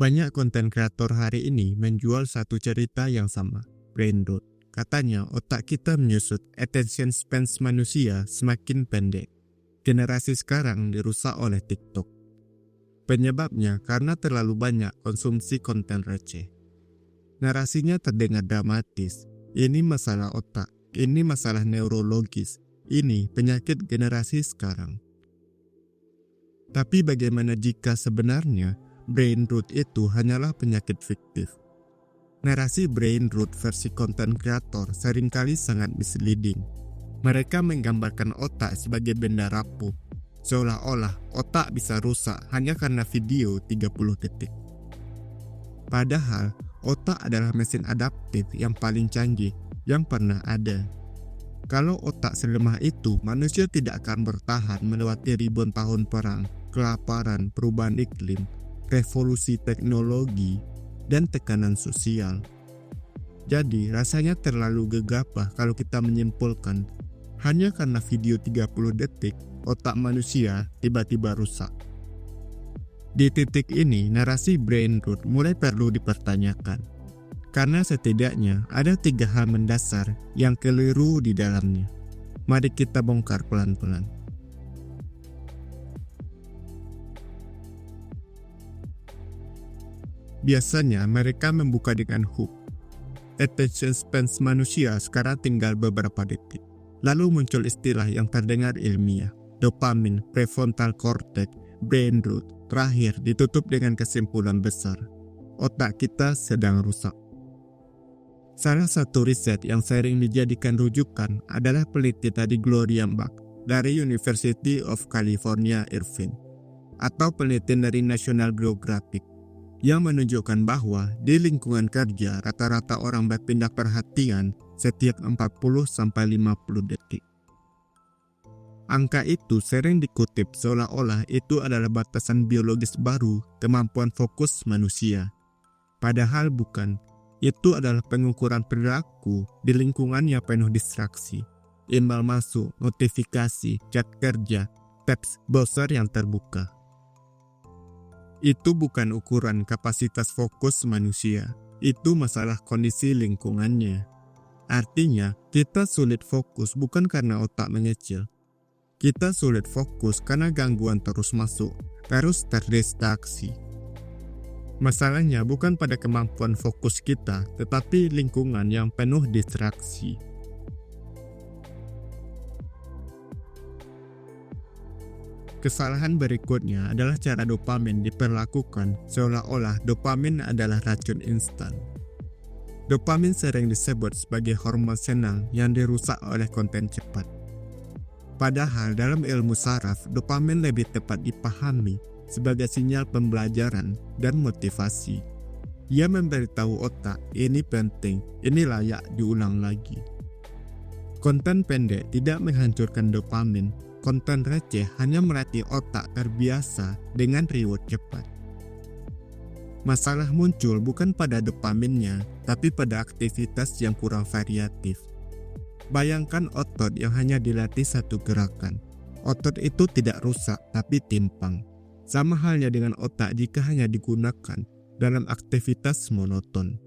Banyak konten kreator hari ini menjual satu cerita yang sama, brain rot. Katanya otak kita menyusut, attention span manusia semakin pendek. Generasi sekarang dirusak oleh TikTok. Penyebabnya karena terlalu banyak konsumsi konten receh. Narasinya terdengar dramatis. Ini masalah otak, ini masalah neurologis, ini penyakit generasi sekarang. Tapi bagaimana jika sebenarnya brain rot itu hanyalah penyakit fiktif? Narasi brain rot versi konten kreator seringkali sangat misleading. Mereka menggambarkan otak sebagai benda rapuh, seolah-olah otak bisa rusak hanya karena video 30 detik. Padahal, otak adalah mesin adaptif yang paling canggih yang pernah ada. Kalau otak selemah itu, manusia tidak akan bertahan melewati ribuan tahun perang, kelaparan, perubahan iklim, revolusi teknologi, dan tekanan sosial. Jadi, rasanya terlalu gegabah kalau kita menyimpulkan hanya karena video 30 detik, otak manusia tiba-tiba rusak. Di titik ini, narasi brain rot mulai perlu dipertanyakan. Karena setidaknya ada 3 hal mendasar yang keliru di dalamnya. Mari kita bongkar pelan-pelan. Biasanya mereka membuka dengan hook. Attention span manusia sekarang tinggal beberapa detik. Lalu muncul istilah yang terdengar ilmiah, dopamin, prefrontal cortex, brain rot. Terakhir ditutup dengan kesimpulan besar, otak kita sedang rusak. Salah satu riset yang sering dijadikan rujukan adalah peneliti dari Gloria Bach dari University of California, Irvine, atau penelitian dari National Geographic yang menunjukkan bahwa di lingkungan kerja rata-rata orang berpindah perhatian setiap 40-50 detik. Angka itu sering dikutip seolah-olah itu adalah batasan biologis baru kemampuan fokus manusia. Padahal bukan, itu adalah pengukuran perilaku di lingkungan yang penuh distraksi. Email masuk, notifikasi, chat kerja, tabs browser yang terbuka. Itu bukan ukuran kapasitas fokus manusia, itu masalah kondisi lingkungannya. Artinya, kita sulit fokus bukan karena otak mengecil. Kita sulit fokus karena gangguan terus masuk, terus terdistraksi. Masalahnya bukan pada kemampuan fokus kita, tetapi lingkungan yang penuh distraksi. Kesalahan berikutnya adalah cara dopamin diperlakukan seolah-olah dopamin adalah racun instan. Dopamin sering disebut sebagai hormon senang yang dirusak oleh konten cepat. Padahal dalam ilmu saraf, dopamin lebih tepat dipahami sebagai sinyal pembelajaran dan motivasi. Ia memberitahu otak, ini penting, ini layak diulang lagi. Konten pendek tidak menghancurkan dopamin, konten receh hanya melatih otak terbiasa dengan reward cepat. Masalah muncul bukan pada dopaminnya, tapi pada aktivitas yang kurang variatif. Bayangkan otot yang hanya dilatih satu gerakan. Otot itu tidak rusak, tapi timpang. Sama halnya dengan otak jika hanya digunakan dalam aktivitas monoton.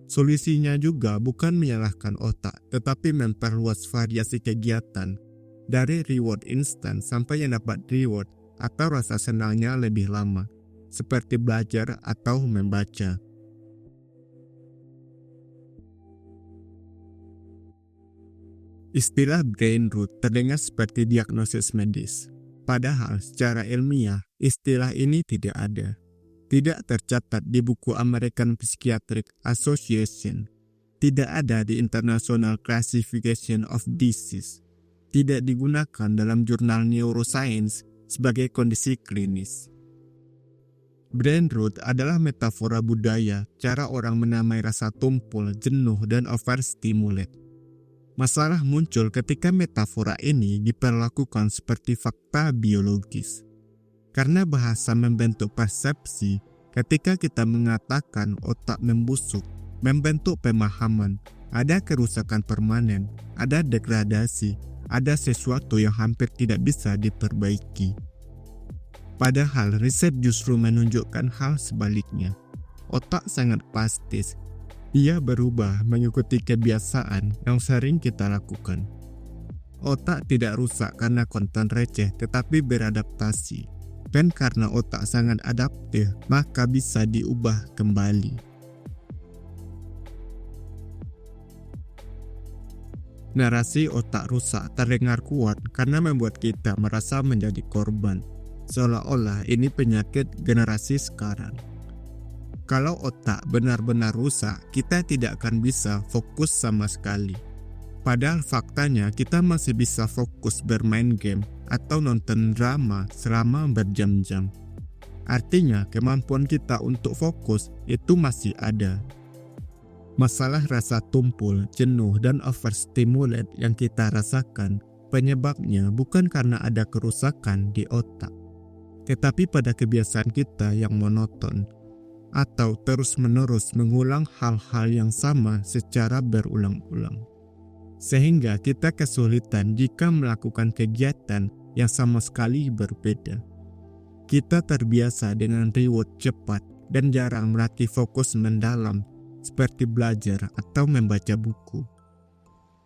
Solusinya juga bukan menyalahkan otak, tetapi memperluas variasi kegiatan dari reward instan sampai yang dapat reward atau rasa senangnya lebih lama, seperti belajar atau membaca. Istilah brain rot terdengar seperti diagnosis medis. Padahal secara ilmiah, istilah ini tidak ada. Tidak tercatat di buku American Psychiatric Association. Tidak ada di International Classification of Disease. Tidak digunakan dalam jurnal neuroscience sebagai kondisi klinis. Brain rot adalah metafora budaya, cara orang menamai rasa tumpul, jenuh, dan overstimulate. Masalah muncul ketika metafora ini diperlakukan seperti fakta biologis. Karena bahasa membentuk persepsi, ketika kita mengatakan otak membusuk, membentuk pemahaman, ada kerusakan permanen, ada degradasi, ada sesuatu yang hampir tidak bisa diperbaiki. Padahal riset justru menunjukkan hal sebaliknya. Otak sangat plastis. Ia berubah mengikuti kebiasaan yang sering kita lakukan. Otak tidak rusak karena konten receh tetapi beradaptasi. Dan karena otak sangat adaptif, maka bisa diubah kembali. Narasi otak rusak terdengar kuat karena membuat kita merasa menjadi korban. Seolah-olah ini penyakit generasi sekarang. Kalau otak benar-benar rusak, kita tidak akan bisa fokus sama sekali. Padahal faktanya kita masih bisa fokus bermain game atau nonton drama selama berjam-jam. Artinya kemampuan kita untuk fokus itu masih ada. Masalah rasa tumpul, jenuh, dan overstimulate yang kita rasakan penyebabnya bukan karena ada kerusakan di otak, tetapi pada kebiasaan kita yang monoton atau terus-menerus mengulang hal-hal yang sama secara berulang-ulang. Sehingga kita kesulitan jika melakukan kegiatan yang sama sekali berbeda. Kita terbiasa dengan reward cepat dan jarang melatih fokus mendalam seperti belajar atau membaca buku.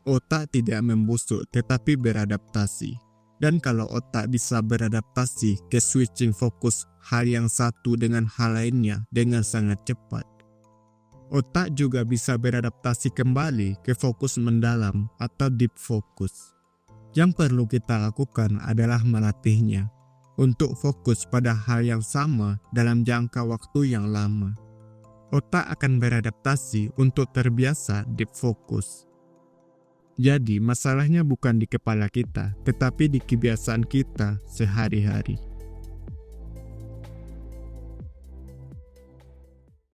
Otak tidak membusuk tetapi beradaptasi. Dan kalau otak bisa beradaptasi ke switching fokus hal yang satu dengan hal lainnya dengan sangat cepat, otak juga bisa beradaptasi kembali ke fokus mendalam atau deep focus. Yang perlu kita lakukan adalah melatihnya untuk fokus pada hal yang sama dalam jangka waktu yang lama. Otak akan beradaptasi untuk terbiasa deep focus. Jadi masalahnya bukan di kepala kita, tetapi di kebiasaan kita sehari-hari.